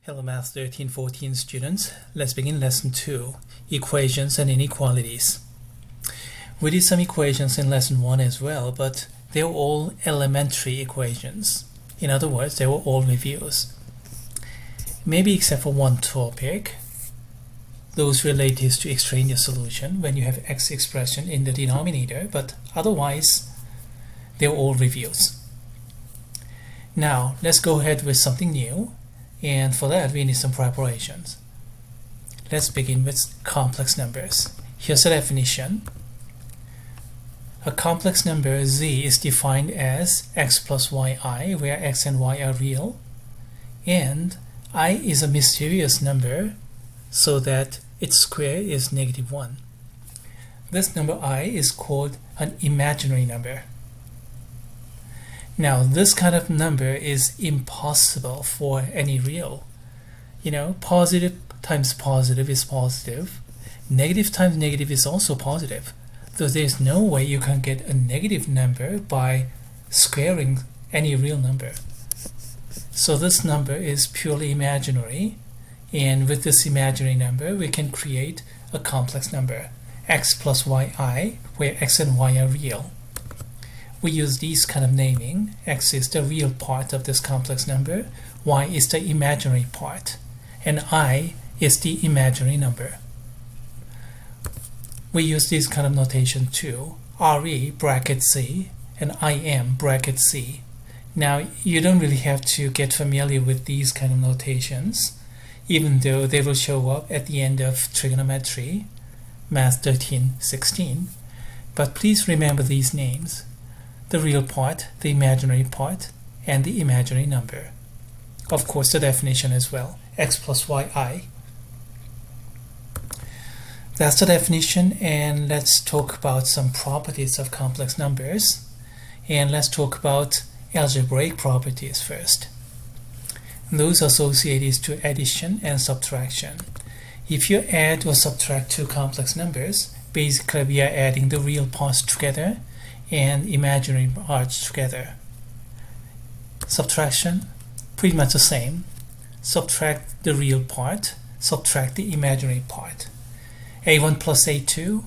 Hello Math 13-14 students. Let's begin lesson 2, equations and inequalities. We did some equations in lesson 1 as well, but they were all elementary equations. In other words, they were all reviews. Maybe except for one topic, those related to extraneous solution when you have x expression in the denominator, but otherwise they were all reviews. Now let's go ahead with something new. And for that, we need some preparations. Let's begin with complex numbers. Here's the definition. A complex number z is defined as x plus yi, where x and y are real, and I is a mysterious number so that its square is -1. This number I is called an imaginary number. Now, this kind of number is impossible for any real. Positive times positive is positive. Negative times negative is also positive. So there's no way you can get a negative number by squaring any real number. So this number is purely imaginary. And with this imaginary number, we can create a complex number, x plus yi, where x and y are real. We use these kind of naming. X is the real part of this complex number, y is the imaginary part, and I is the imaginary number. We use this kind of notation too, RE bracket C and IM bracket C. Now, you don't really have to get familiar with these kind of notations, even though they will show up at the end of trigonometry, Math 13-16. But please remember these names: the real part, the imaginary part, and the imaginary number. Of course, the definition as well, x plus yi. That's the definition, and let's talk about some properties of complex numbers. And let's talk about algebraic properties first. Those associated to addition and subtraction. If you add or subtract two complex numbers, basically we are adding the real parts together and imaginary parts together. Subtraction, pretty much the same. Subtract the real part, subtract the imaginary part. A1 plus A2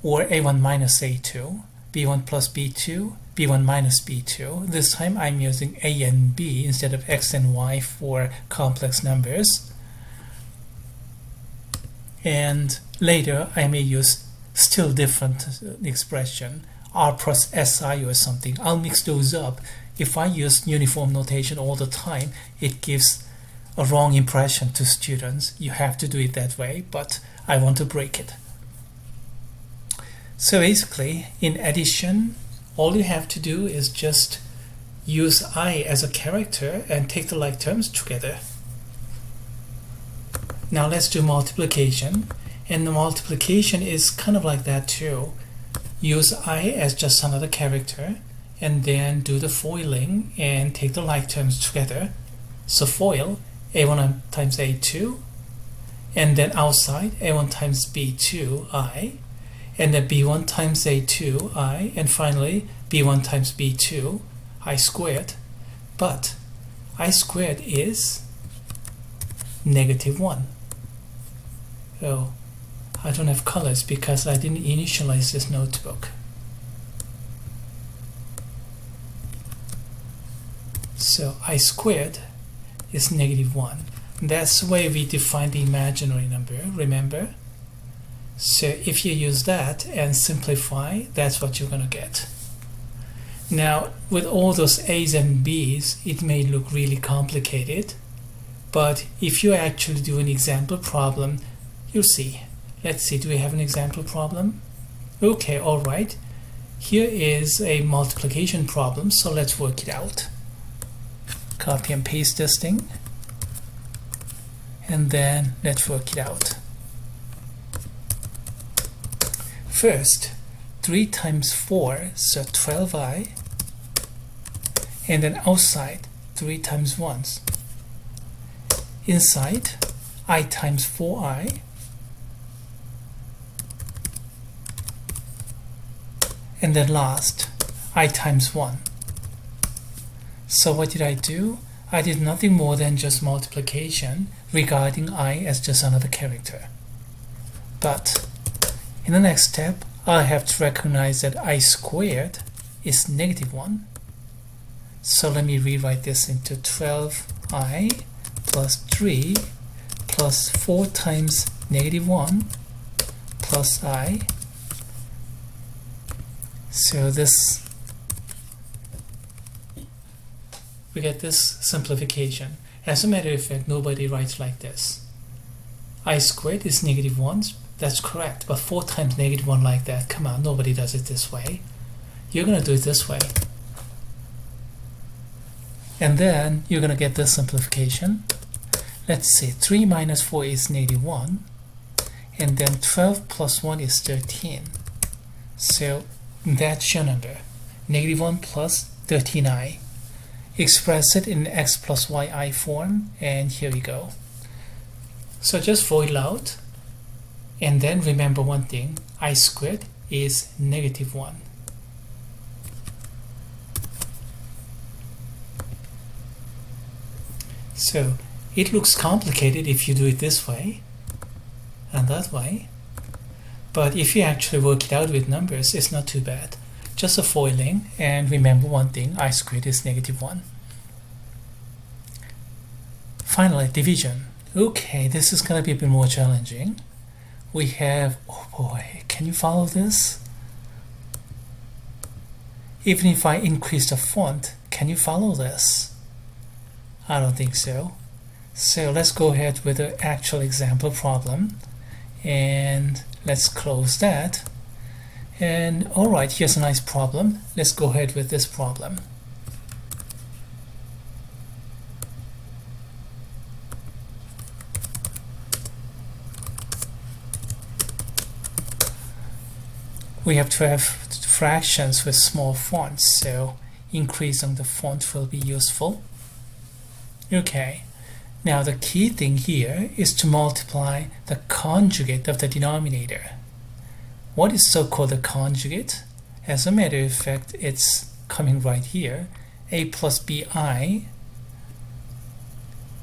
or A1 minus A2, B1 plus B2, B1 minus B2. This time I'm using A and B instead of x and y for complex numbers. And later I may use still different expression, R plus SI or something. I'll mix those up. If I use uniform notation all the time, it gives a wrong impression to students. You have to do it that way, but I want to break it. So basically, in addition, all you have to do is just use I as a character and take the like terms together. Now let's do multiplication. And the multiplication is kind of like that too. Use I as just another character, and then do the foiling and take the like terms together. So foil A1 times A2, and then outside A1 times B2I, and then B1 times A2I, and finally B1 times B2 I squared. But I squared is -1. So I don't have colors because I didn't initialize this notebook. So I squared is -1. That's the way we define the imaginary number, remember? So if you use that and simplify, that's what you're going to get. Now, with all those A's and B's, it may look really complicated, but if you actually do an example problem, you'll see. Let's see, do we have an example problem? Okay, all right. Here is a multiplication problem, so let's work it out. Copy and paste this thing, and then let's work it out. First, 3 times 4, so 12i, and then outside 3 times 1. Inside, I times 4i, and then last, I times 1. So what did I do? I did nothing more than just multiplication regarding I as just another character. But in the next step, I have to recognize that I squared is -1. So let me rewrite this into 12i plus 3 plus 4 times -1 plus I. So we get this simplification. As a matter of fact, nobody writes like this. I squared is -1. That's correct, but 4 times -1 like that, come on, nobody does it this way. You're going to do it this way. And then you're going to get this simplification. Let's see, 3 minus 4 is -1. And then 12 plus 1 is 13. So that's your number. -1 plus 13i. Express it in x plus yi form, and here we go. So just FOIL out, and then remember one thing, I squared is -1. So it looks complicated if you do it this way and that way, but if you actually work it out with numbers, it's not too bad. Just a foiling, and remember one thing, I squared is -1. Finally, division. Okay, this is going to be a bit more challenging. We have, oh boy, can you follow this? Even if I increase the font, can you follow this? I don't think so. So let's go ahead with the actual example problem, and let's close that. And alright, here's a nice problem. Let's go ahead with this problem. We have 12 fractions with small fonts, so increasing the font will be useful. Okay, now the key thing here is to multiply the conjugate of the denominator. What is so-called a conjugate? As a matter of fact, it's coming right here. A plus bi.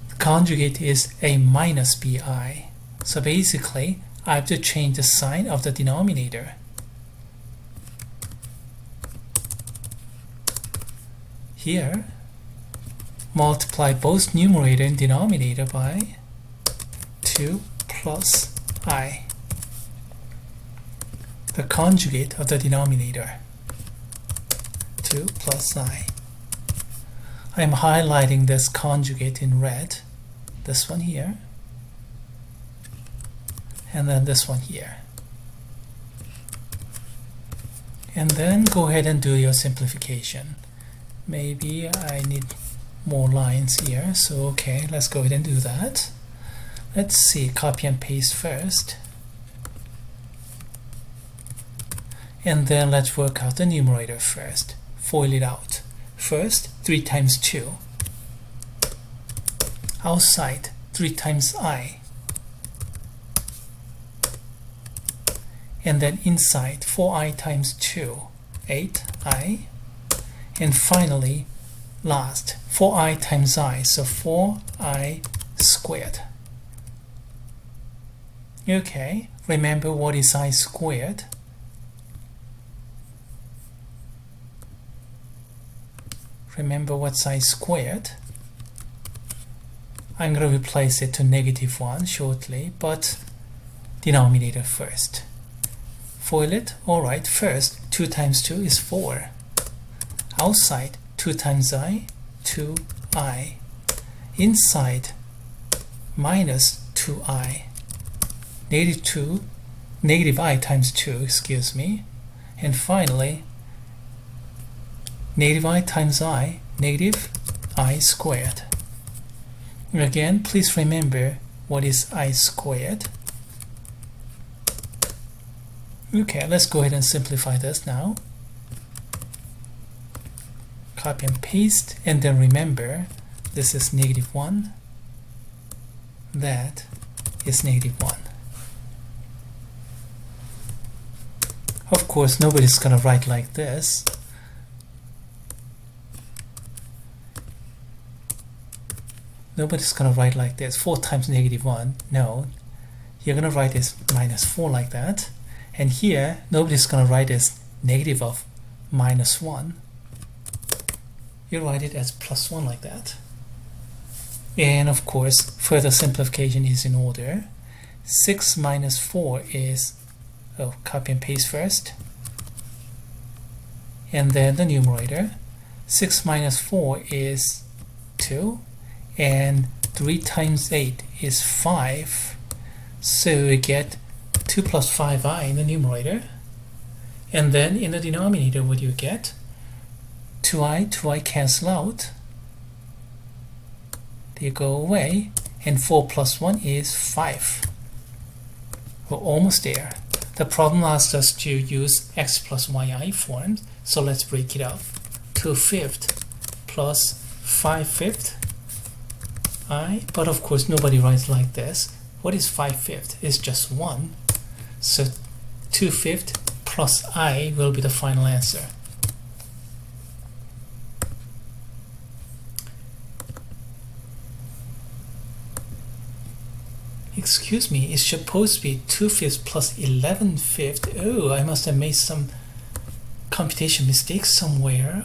The conjugate is a minus bi. So basically, I have to change the sign of the denominator. Here, multiply both numerator and denominator by 2 plus I. The conjugate of the denominator, 2 plus I. I'm highlighting this conjugate in red, this one here, and then this one here. And then go ahead and do your simplification. Maybe I need more lines here, so okay, let's go ahead and do that. Let's see, copy and paste first. And then let's work out the numerator first. FOIL it out. First, 3 times 2. Outside, 3 times I. And then inside, 4i times 2, 8i. And finally, last, 4i times I, so 4i squared. Okay, remember what is I squared? Remember what's I squared? I'm going to replace it to -1 shortly, but denominator first. FOIL it. Alright, first 2 times 2 is 4. Outside, 2 times I, 2i. Inside, minus 2i. Negative I times 2, excuse me. And finally, negative I times I, negative I squared. Again, please remember what is I squared. Okay, let's go ahead and simplify this now. Copy and paste, and then remember this is -1, that is -1. Of course, nobody's gonna write like this. nobody's going to write like this, 4 times negative 1. No, you're going to write this minus 4 like that. And here, nobody's going to write this negative of minus 1. You write it as plus 1 like that. And of course, further simplification is in order. 6 minus 4 is, copy and paste first. And then the numerator. 6 minus 4 is 2. And 3 times 8 is 5. So we get 2 plus 5i in the numerator. And then in the denominator, what do you get? 2i cancel out. They go away. And 4 plus 1 is 5. We're almost there. The problem asks us to use x plus yi forms. So let's break it up. 2/5 plus 5/5 I. But of course, nobody writes like this. What is 5/5? It's just 1. So 2/5 plus I will be the final answer. Excuse me, it's supposed to be 2/5 plus 11/5. Oh, I must have made some computation mistakes somewhere.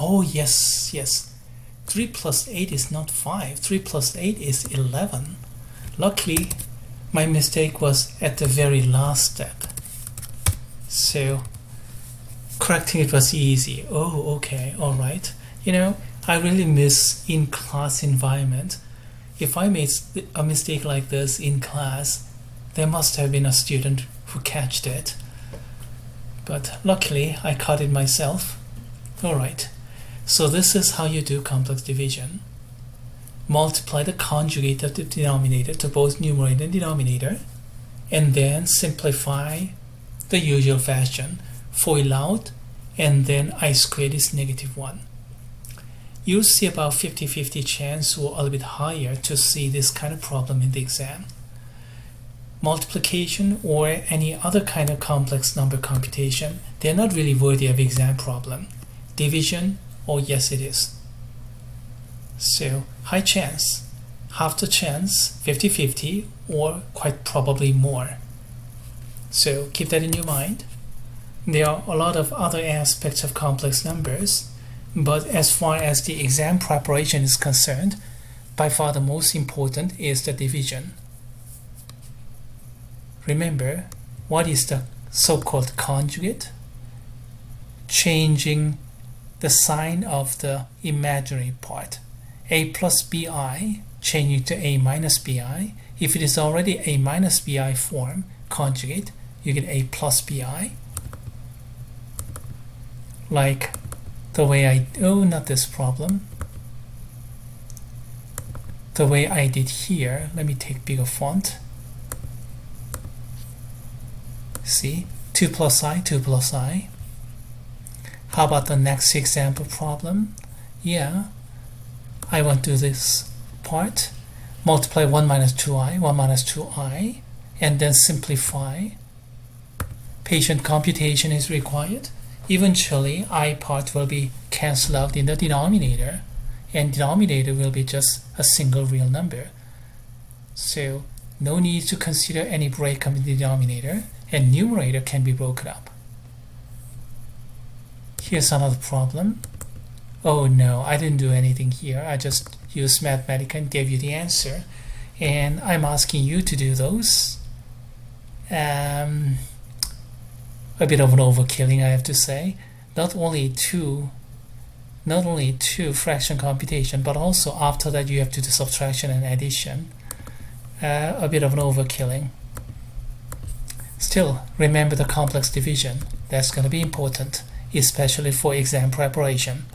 Oh, yes. 3 plus 8 is not 5. 3 plus 8 is 11. Luckily, my mistake was at the very last step. So, correcting it was easy. Oh, okay, alright. You know, I really miss in-class environment. If I made a mistake like this in class, there must have been a student who catched it. But luckily, I caught it myself. Alright, so this is how you do complex division. Multiply the conjugate of the denominator to both numerator and denominator, and then simplify the usual fashion. FOIL out, and then I squared is -1. You'll see about 50-50 chance or a little bit higher to see this kind of problem in the exam. Multiplication or any other kind of complex number computation, they're not really worthy of exam problem. Division, oh yes it is. So high chance, half the chance, 50-50, or quite probably more. So keep that in your mind. There are a lot of other aspects of complex numbers, but as far as the exam preparation is concerned, by far the most important is the division. Remember, what is the so-called conjugate? Changing the sign of the imaginary part. A plus bi, changing to a minus bi. If it is already a minus bi form, conjugate, you get a plus bi. Like the way not this problem. The way I did here, let me take bigger font. See, 2 plus I, 2 plus I. How about the next example problem? Yeah, I want to do this part. Multiply 1 minus 2i, 1 minus 2i, and then simplify. Patient computation is required. Eventually, I part will be cancelled out in the denominator, and denominator will be just a single real number. So, no need to consider any breakup in the denominator, and numerator can be broken up. Here's another problem. Oh no, I didn't do anything here. I just used Mathematica and gave you the answer. And I'm asking you to do those. A bit of an overkilling, I have to say. Not only two fraction computation, but also after that you have to do subtraction and addition. A bit of an overkilling. Still, remember the complex division. That's going to be important, especially for exam preparation.